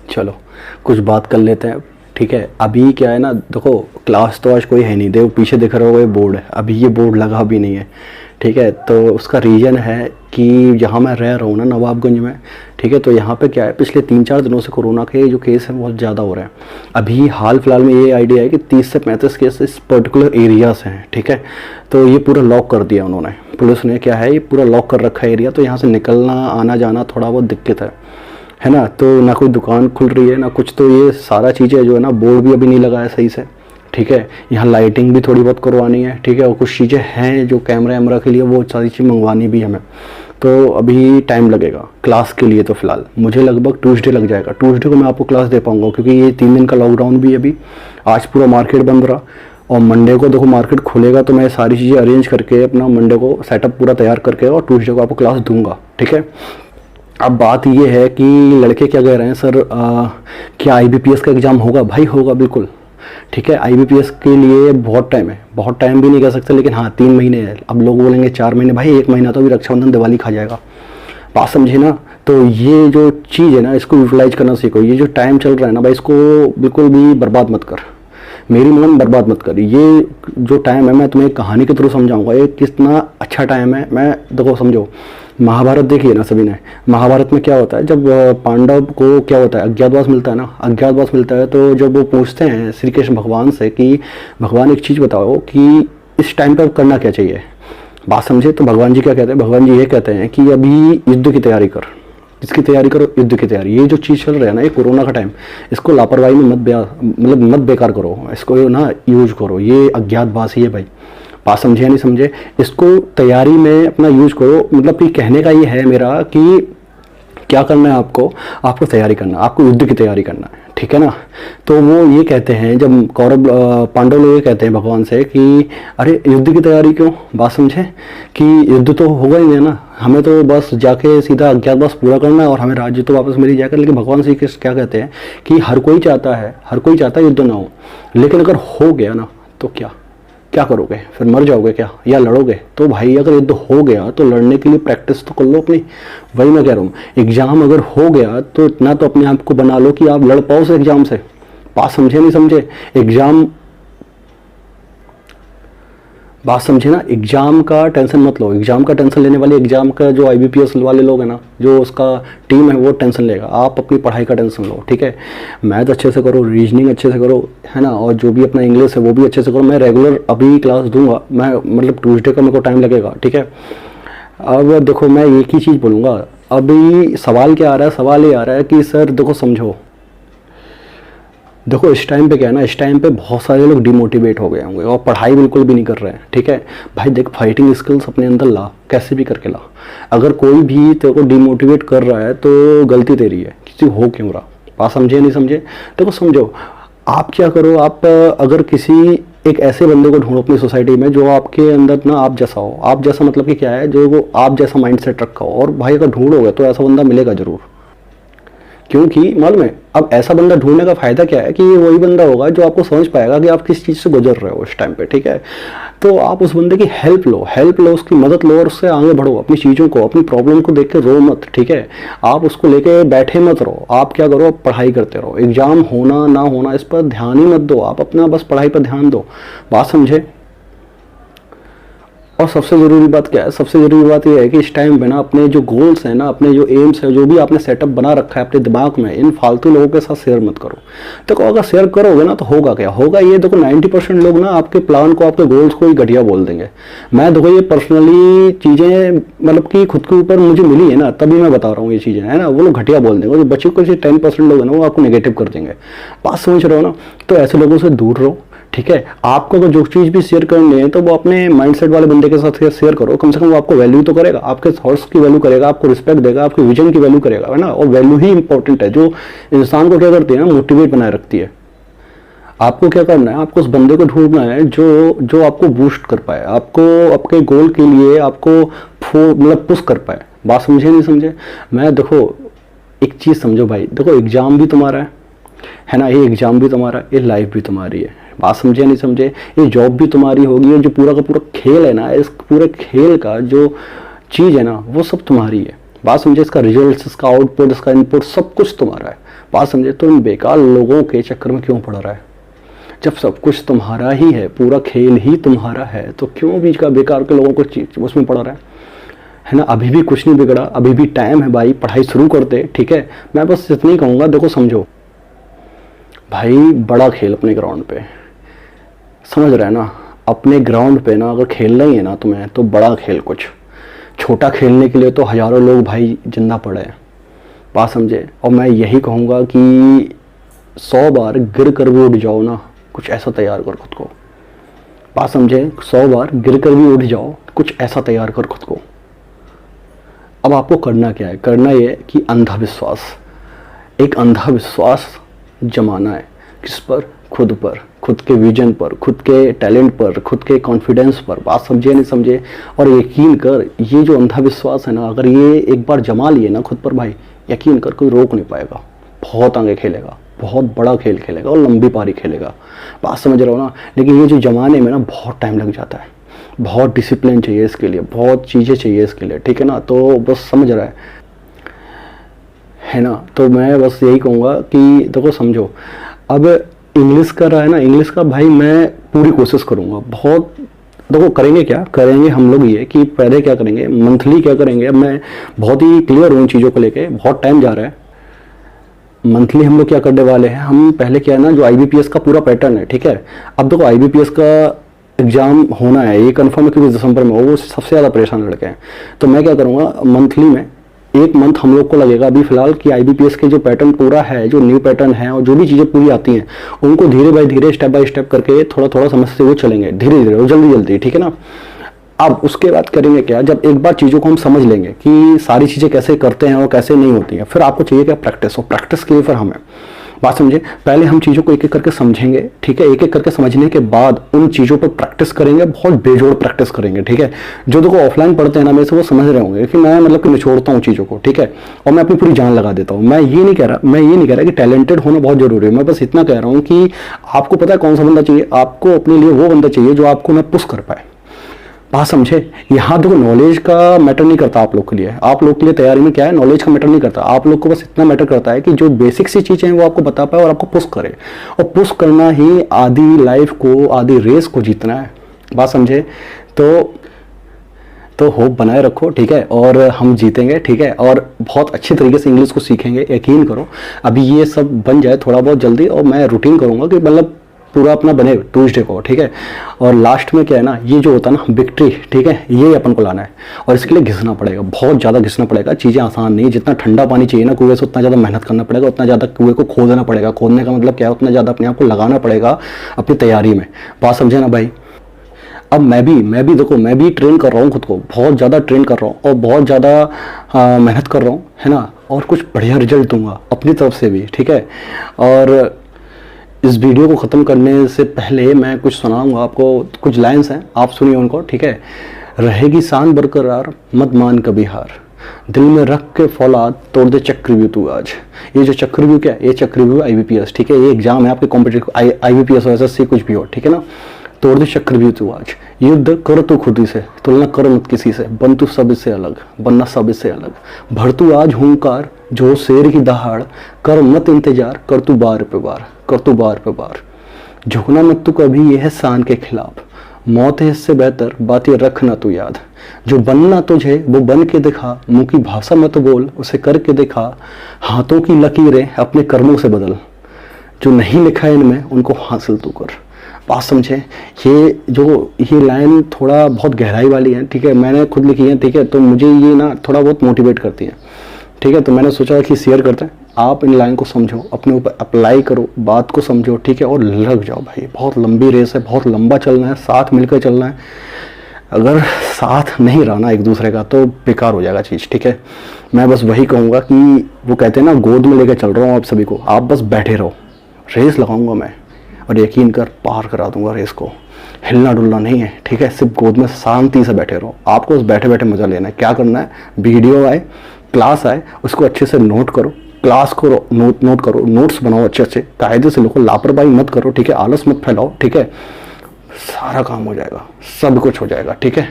चलो कुछ बात कर लेते हैं। ठीक है, अभी क्या है ना, देखो क्लास तो आज कोई है नहीं, देखो पीछे दिख रहा होगा ये बोर्ड है, अभी ये बोर्ड लगा भी नहीं है। ठीक है, तो उसका रीज़न है कि जहाँ मैं रह रहा हूँ ना, नवाबगंज में। ठीक है, तो यहाँ पे क्या है, पिछले 3-4 दिनों से कोरोना के जो केस हैं बहुत ज़्यादा हो रहे हैं। अभी हाल फिलहाल में ये आइडिया है कि 30 से 35 केस इस पर्टिकुलर एरिया से हैं। ठीक है, तो ये पूरा लॉक कर दिया उन्होंने, पुलिस ने क्या है, ये पूरा लॉक कर रखा है एरिया, तो यहाँ से निकलना आना जाना थोड़ा बहुत दिक्कत है ना। तो ना कोई दुकान खुल रही है ना कुछ, तो ये सारा चीज़ें जो है ना, बोर्ड भी अभी नहीं लगा है सही से। ठीक है, यहाँ लाइटिंग भी थोड़ी बहुत करवानी है। ठीक है, और कुछ चीज़ें हैं जो कैमरा वैमरा के लिए, वो सारी चीज़ मंगवानी भी है हमें, तो अभी टाइम लगेगा क्लास के लिए। तो फिलहाल मुझे लगभग ट्यूसडे लग जाएगा, ट्यूसडे को मैं आपको क्लास दे पाऊँगा, क्योंकि ये 3 दिन का लॉकडाउन भी है अभी। आज पूरा मार्केट बंद रहा, और मंडे को देखो मार्केट खुलेगा, तो मैं सारी चीज़ें अरेंज करके अपना मंडे को सेटअप पूरा तैयार करके और ट्यूसडे को आपको क्लास दूंगा। ठीक है, अब बात ये है कि लड़के क्या कह रहे हैं, सर क्या IBPS का एग्ज़ाम होगा? भाई होगा बिल्कुल। ठीक है, IBPS के लिए बहुत टाइम है, बहुत टाइम भी नहीं कह सकते, लेकिन हाँ 3 महीने है। अब लोग बोलेंगे 4 महीने, भाई 1 महीना तो अभी रक्षाबंधन दिवाली खा जाएगा, बात समझे ना। तो ये जो चीज़ है ना, इसको यूटिलाइज करना सीखो। ये जो टाइम चल रहा है ना भाई, इसको बिल्कुल भी बर्बाद मत कर, मेरी मन बर्बाद मत कर। ये जो टाइम है, मैं तुम्हें एक कहानी के थ्रू समझाऊंगा ये कितना अच्छा टाइम है। मैं देखो समझो, महाभारत देखिए ना सभी ने, महाभारत में क्या होता है, जब पांडव को क्या होता है, अज्ञातवास मिलता है ना, अज्ञातवास मिलता है, तो जब वो पूछते हैं श्री कृष्ण भगवान से कि भगवान एक चीज़ बताओ कि इस टाइम पर करना क्या चाहिए, बात समझे। तो भगवान जी क्या कहते हैं, भगवान जी ये कहते हैं कि अभी युद्ध की तैयारी कर। इसकी तैयारी करो, युद्ध की तैयारी। ये जो चीज़ चल रहा है ना, ये कोरोना का टाइम, इसको लापरवाही में मत बेकार करो, इसको ना यूज करो। ये अज्ञातवास ही है भाई, बात समझे या नहीं समझे, इसको तैयारी में अपना यूज करो। मतलब कि कहने का ये है मेरा कि क्या करना है आपको, आपको तैयारी करना, आपको युद्ध की तैयारी करना है। ठीक है ना, तो वो ये कहते हैं, जब कौरव पांडव लोग ये कहते हैं भगवान से कि अरे युद्ध की तैयारी क्यों, बात समझे, कि युद्ध तो होगा ही नहीं ना, हमें तो बस जाके सीधा अज्ञातवास पूरा करना है और हमें राज्य तो वापस मिल ही जाएगा। लेकिन भगवान श्री कृष्ण क्या कहते हैं कि हर कोई चाहता है युद्ध ना हो, लेकिन अगर हो गया ना तो क्या करोगे, फिर मर जाओगे क्या या लड़ोगे? तो भाई अगर युद्ध हो गया तो लड़ने के लिए प्रैक्टिस तो कर लो अपनी। वही मैं कह रहा हूँ, एग्जाम अगर हो गया तो इतना तो अपने आप को बना लो कि आप लड़ पाओ उस एग्जाम से, बात समझे नहीं समझे। एग्जाम, बात समझे ना, एग्जाम का टेंशन मत लो, एग्जाम का टेंशन लेने वाले, एग्जाम का जो IBPS वाले लोग हैं ना, जो उसका टीम है वो टेंशन लेगा, आप अपनी पढ़ाई का टेंशन लो। ठीक है, मैथ अच्छे से करो, रीजनिंग अच्छे से करो, है ना, और जो भी अपना इंग्लिश है वो भी अच्छे से करो। मैं रेगुलर अभी क्लास दूंगा, मैं मतलब ट्यूसडे का मेरे को टाइम लगेगा। ठीक है, अब देखो मैं एक ही चीज़ बोलूँगा, अभी सवाल क्या आ रहा है, सवाल ये आ रहा है कि सर देखो समझो, देखो इस टाइम पे क्या है ना, इस टाइम पे बहुत सारे लोग डिमोटिवेट हो गए होंगे और पढ़ाई बिल्कुल भी नहीं कर रहे हैं। ठीक है भाई, देख फाइटिंग स्किल्स अपने अंदर ला, कैसे भी करके ला। अगर कोई भी तेरे को डिमोटिवेट कर रहा है तो गलती तेरी है, किसी हो क्यों रहा, बात समझे नहीं समझे। देखो समझो, आप क्या करो, आप अगर किसी एक ऐसे बंदे को ढूंढो अपनी सोसाइटी में जो आपके अंदर ना आप जैसा हो, आप जैसा मतलब कि क्या है, जो वो आप जैसा माइंड सेट रखा हो। और भाई अगर ढूंढोगे तो ऐसा बंदा मिलेगा जरूर, क्योंकि मालूम है अब ऐसा बंदा ढूंढने का फायदा क्या है कि ये वही बंदा होगा जो आपको समझ पाएगा कि आप किस चीज़ से गुजर रहे हो उस टाइम पे। ठीक है, तो आप उस बंदे की हेल्प लो, उसकी मदद लो और उससे आगे बढ़ो। अपनी चीज़ों को, अपनी प्रॉब्लम को देख के रो मत। ठीक है, आप उसको लेके बैठे मत रहो, आप क्या करो, आप पढ़ाई करते रहो। एग्जाम होना ना होना इस पर ध्यान ही मत दो, आप अपना बस पढ़ाई पर ध्यान दो, बात समझे। और सबसे ज़रूरी बात क्या है, सबसे ज़रूरी बात यह है कि इस टाइम पे ना अपने जो गोल्स हैं ना, अपने जो एम्स है, जो भी आपने सेटअप बना रखा है अपने दिमाग में, इन फालतू लोगों के साथ शेयर मत करो। देखो अगर शेयर करोगे ना तो होगा क्या, होगा ये, देखो 90% लोग ना आपके प्लान को, आपके गोल्स को ही घटिया बोल देंगे। मैं देखो ये पर्सनली चीज़ें मतलब कि खुद के ऊपर मुझे मिली है ना, तभी मैं बता रहा हूँ ये चीज़ें, है ना। वो लोग घटिया बोल देंगे, जो बच्चे को 10% लोग हैं ना वो आपको नेगेटिव कर देंगे, बात समझ रहे हो ना। तो ऐसे लोगों से दूर रहो। ठीक है, आपको अगर जो चीज़ भी शेयर करनी है तो वो अपने माइंडसेट वाले बंदे के साथ शेयर करो, कम से कम वो आपको वैल्यू तो करेगा, आपके थॉट्स की वैल्यू करेगा, आपको रिस्पेक्ट देगा, आपके विजन की वैल्यू करेगा, है ना। और वैल्यू ही इंपॉर्टेंट है, जो इंसान को क्या करती है ना, मोटिवेट बनाए रखती है। आपको क्या करना है, आपको उस बंदे को ढूंढना है जो आपको बूस्ट कर पाए, आपको आपके गोल के लिए आपको मतलब पुश कर पाए, बात समझे नहीं समझे। मैं देखो एक चीज़ समझो भाई, देखो एग्जाम भी तुम्हारा है ना, ये एग्जाम भी तुम्हारा, ये लाइफ भी तुम्हारी है, बात समझे नहीं समझे। ये जॉब भी तुम्हारी होगी और जो पूरा का पूरा खेल है ना, इस पूरे खेल का जो चीज़ है ना वो सब तुम्हारी है, बात समझे, इसका रिजल्ट, इसका आउटपुट, इसका इनपुट सब कुछ तुम्हारा है। बात समझे, तो इन बेकार लोगों के चक्कर में क्यों पड़ रहा है? जब सब कुछ तुम्हारा ही है, पूरा खेल ही तुम्हारा है, तो क्यों बीच का बेकार के लोगों को उसमें पड़ रहा है ना? अभी भी कुछ नहीं बिगड़ा, अभी भी टाइम है भाई, पढ़ाई शुरू कर दे, ठीक है। मैं बस इतना ही कहूँगा, देखो समझो भाई, बड़ा खेल अपने ग्राउंड पे, समझ रहे हैं ना? अपने ग्राउंड पे ना अगर खेलना ही है ना तुम्हें, तो बड़ा खेल, कुछ छोटा खेलने के लिए तो हज़ारों लोग भाई जिंदा पड़े हैं। बात समझे, और मैं यही कहूँगा कि 100 बार गिर कर भी उठ जाओ ना, कुछ ऐसा तैयार कर खुद को। बात समझे, 100 बार गिर कर भी उठ जाओ, कुछ ऐसा तैयार कर खुद को। अब आपको करना क्या है? करना ये कि अंधविश्वास, एक अंधविश्वास जमाना है। किस पर? खुद पर, खुद के विजन पर, खुद के टैलेंट पर, खुद के कॉन्फिडेंस पर। बात समझे नहीं समझे? और यकीन कर, ये जो अंधविश्वास है ना, अगर ये एक बार जमा लिए ना खुद पर भाई, यकीन कर कोई रोक नहीं पाएगा। बहुत आगे खेलेगा, बहुत बड़ा खेल खेलेगा और लंबी पारी खेलेगा। बात समझ रहे हो ना? लेकिन ये जो जमाने में ना बहुत टाइम लग जाता है, बहुत डिसिप्लिन चाहिए इसके लिए, बहुत चीज़ें चाहिए इसके लिए, ठीक है ना? तो बस समझ रहा है ना? तो मैं बस यही कहूँगा कि देखो समझो, अब इंग्लिश कर रहा है ना, इंग्लिश का भाई मैं पूरी कोशिश करूँगा, बहुत। देखो करेंगे क्या करेंगे हम लोग, ये कि पहले क्या करेंगे, मंथली क्या करेंगे। अब मैं बहुत ही क्लियर हूँ इन चीज़ों को लेके, बहुत टाइम जा रहा है। मंथली हम लोग क्या करने वाले हैं, हम पहले क्या है ना, जो IBPS का पूरा पैटर्न है, ठीक है। अब देखो IBPS का एग्जाम होना है, ये कंफर्म है, क्योंकि दिसंबर में वो सबसे ज़्यादा परेशान लड़के हैं। तो मैं क्या करूँगा, मंथली में 1 मंथ हम लोग को लगेगा अभी फिलहाल कि IBPS के जो पैटर्न पूरा है, जो न्यू पैटर्न है और जो भी चीज़ें पूरी आती हैं, उनको धीरे बाय धीरे, स्टेप बाय स्टेप करके थोड़ा थोड़ा समझते हुए चलेंगे, धीरे धीरे और जल्दी जल्दी, ठीक है ना। अब उसके बाद करेंगे क्या, जब एक बार चीज़ों को हम समझ लेंगे कि सारी चीज़ें कैसे करते हैं और कैसे नहीं होती हैं, फिर आपको चाहिए क्या, प्रैक्टिस। और प्रैक्टिस के लिए फिर हमें, बात समझे, पहले हम चीज़ों को एक एक करके समझेंगे, ठीक है। एक एक करके समझने के बाद उन चीज़ों पर प्रैक्टिस करेंगे, बहुत बेजोड़ प्रैक्टिस करेंगे, ठीक है। जो देखो ऑफलाइन पढ़ते हैं ना, मेरे से वो समझ रहे होंगे कि मैं मतलब कि निचोड़ता हूँ चीज़ों को, ठीक है, और मैं अपनी पूरी जान लगा देता हूँ। मैं ये नहीं कह रहा कि टैलेंटेड होना बहुत जरूरी है। मैं बस इतना कह रहा हूँ कि आपको पता है कौन सा बंदा चाहिए, आपको अपने लिए वो बंदा चाहिए जो आपको ना पुश कर पाए। बात समझे, यहाँ देखो नॉलेज का मैटर नहीं करता आप लोग के लिए, आप लोग के लिए तैयारी में क्या है, नॉलेज का मैटर नहीं करता। आप लोग को बस इतना मैटर करता है कि जो बेसिक सी चीजें हैं वो आपको बता पाए और आपको पुश करे। और पुश करना ही आधी लाइफ को, आधी रेस को जीतना है। बात समझे, तो होप बनाए रखो, ठीक है, और हम जीतेंगे, ठीक है। और बहुत अच्छे तरीके से इंग्लिश को सीखेंगे, यकीन करो। अभी ये सब बन जाए थोड़ा बहुत जल्दी, और मैं रूटीन करूँगा कि मतलब पूरा अपना बने ट्यूसडे को, ठीक है। और लास्ट में क्या है ना, ये जो होता है ना विक्ट्री, ठीक है, ये अपन को लाना है। और इसके लिए घिसना पड़ेगा, बहुत ज़्यादा घिसना पड़ेगा। चीज़ें आसान नहीं, जितना ठंडा पानी चाहिए ना कुएं से, उतना ज़्यादा मेहनत करना पड़ेगा, उतना ज़्यादा कुएं को खोदना पड़ेगा। खोदने का मतलब क्या है, उतना ज़्यादा अपने आप को लगाना पड़ेगा अपनी तैयारी में। बात समझे ना भाई। अब मैं भी देखो, मैं भी ट्रेन कर रहा हूँ खुद को, बहुत ज़्यादा ट्रेन कर रहा हूँ और बहुत ज़्यादा मेहनत कर रहा हूँ, है ना। और कुछ बढ़िया रिजल्ट दूंगा अपनी तरफ से भी, ठीक है। और इस वीडियो को ख़त्म करने से पहले मैं कुछ सुनाऊंगा आपको, कुछ लाइन्स हैं, आप सुनिए उनको, ठीक है। रहेगी शान बरकरार, मत मान कभी हार, दिल में रख के फौलाद, तोड़ दे चक्रव्यूह तू आज। ये जो चक्रव्यूह क्या है, ये चक्रव्यूह IBPS, ठीक है। ये एग्जाम है आपके कॉम्पिटेटिव, IBPS और SSC कुछ भी हो, ठीक है ना। तोड़ दे चक्रव्यूह तू आज, युद्ध कर तू खुद ही से, तुलना कर मत किसी से, बन तू सब इससे अलग, बनना सब इससे अलग। भर तू आज हुंकार, जो शेर की दहाड़, कर मत इंतजार, कर तू बार पे बार, कर तू बार पे बार। झुकना मत तू कभी ये है शान के खिलाफ, मौत है इससे बेहतर, बात ये रखना तू याद। जो बनना तुझे वो बन के दिखा, मुंह की भाषा मत बोल, उसे करके दिखा। हाथों की लकीरें अपने कर्मों से बदल, जो नहीं लिखा है इनमें उनको हासिल तू कर। बात समझे, ये लाइन थोड़ा बहुत गहराई वाली है, ठीक है। मैंने खुद लिखी है, ठीक है, तो मुझे ये ना थोड़ा बहुत मोटिवेट करती है, ठीक है। तो मैंने सोचा कि शेयर करते हैं, आप इन लाइन को समझो, अपने ऊपर अप्लाई करो, बात को समझो, ठीक है, और लग जाओ भाई। बहुत लंबी रेस है, बहुत लंबा चलना है, साथ मिलकर चलना है। अगर साथ नहीं रहना एक दूसरे का तो बेकार हो जाएगा चीज़, ठीक है। मैं बस वही कहूँगा कि वो कहते हैं ना, गोद में लेकर चल रहा हूँ आप सभी को, आप बस बैठे रहो, रेस लगाऊंगा मैं और यकीन कर पार करा दूंगा रेस को। हिलना डुलना नहीं है, ठीक है, सिर्फ गोद में शांति से बैठे रहो। आपको बस बैठे बैठे मजा लेना है। क्या करना है, वीडियो आए, क्लास आए, उसको अच्छे से नोट करो, क्लास को नोट करो, नोट्स बनाओ अच्छे अच्छे, कायदे से लिखो, लापरवाही मत करो, ठीक है, आलस मत फैलाओ, ठीक है। सारा काम हो जाएगा, सब कुछ हो जाएगा, ठीक है।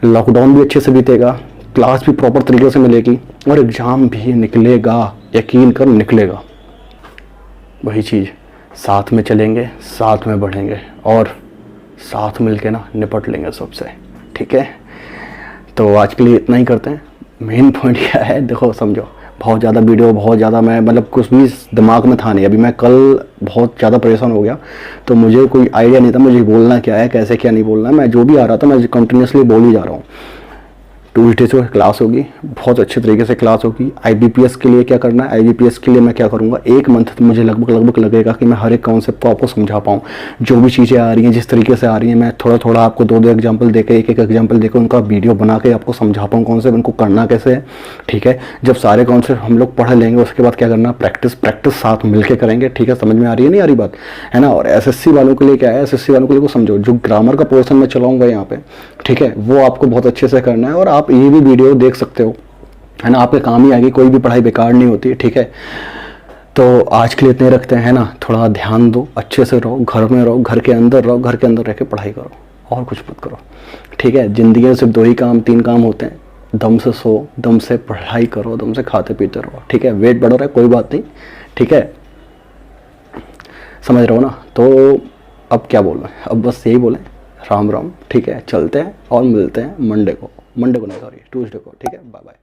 लॉकडाउन भी अच्छे से बीतेगा, क्लास भी प्रॉपर तरीके से मिलेगी और एग्ज़ाम भी निकलेगा, यकीन कर निकलेगा। वही चीज़, साथ में चलेंगे, साथ में बढ़ेंगे और साथ मिल के ना निपट लेंगे सबसे, ठीक है। तो आज के लिए इतना ही करते हैं। मेन पॉइंट क्या है, देखो समझो, बहुत ज़्यादा वीडियो, बहुत ज़्यादा मैं मतलब कुछ भी दिमाग में था नहीं। अभी मैं कल बहुत ज़्यादा परेशान हो गया, तो मुझे कोई आइडिया नहीं था मुझे बोलना क्या है, कैसे क्या नहीं बोलना है। मैं जो भी आ रहा था मैं कंटिन्यूसली बोल ही जा रहा हूँ। ट्यूसडे से क्लास होगी, बहुत अच्छे तरीके से क्लास होगी। IBPS के लिए क्या करना है, IBPS के लिए मैं क्या करूँगा, 1 मंथ मुझे लगभग लगेगा कि मैं हर एक कॉन्सेप्ट को आपको समझा पाऊँ। जो भी चीज़ें आ रही हैं, जिस तरीके से आ रही हैं, मैं थोड़ा थोड़ा आपको 2-2 एग्जाम्पल देकर, एक एग्जाम्पल देकर उनका वीडियो बना के आपको समझा पाऊँ कॉन्सेप्ट, उनको करना कैसे है, ठीक है। जब सारे कॉन्सेप्ट हम लोग पढ़ लेंगे, उसके बाद क्या करना, प्रैक्टिस साथ मिल के करेंगे, ठीक है। समझ में आ रही है नहीं आ रही बात, है ना। और SSC वालों के लिए क्या है, SSC वालों के लिए को समझो, जो ग्रामर का पोर्शन मैं चलाऊँगा यहाँ पे, ठीक है, वो आपको बहुत अच्छे से करना है। और आप ये भी वीडियो देख सकते हो, है ना, आपके काम ही आएगी। कोई भी पढ़ाई बेकार नहीं होती, ठीक है। तो आज के लिए इतने रखते हैं, है ना। थोड़ा ध्यान दो, अच्छे से रहो, घर में रहो, घर के अंदर रहो, घर के अंदर रह के पढ़ाई करो और कुछ मत करो, ठीक है। ज़िंदगी में सिर्फ 2 ही काम, 3 काम होते हैं, दम से सो, दम से पढ़ाई करो, दम से खाते पीते रहो, ठीक है। वेट बढ़ रहा है कोई बात नहीं, ठीक है, समझ रहे हो ना। तो अब क्या बोल रहे हैं, अब बस यही बोलें, राम राम, ठीक है। चलते हैं और मिलते हैं मंडे को नहीं, सॉरी ट्यूसडे को, ठीक है। Bye bye.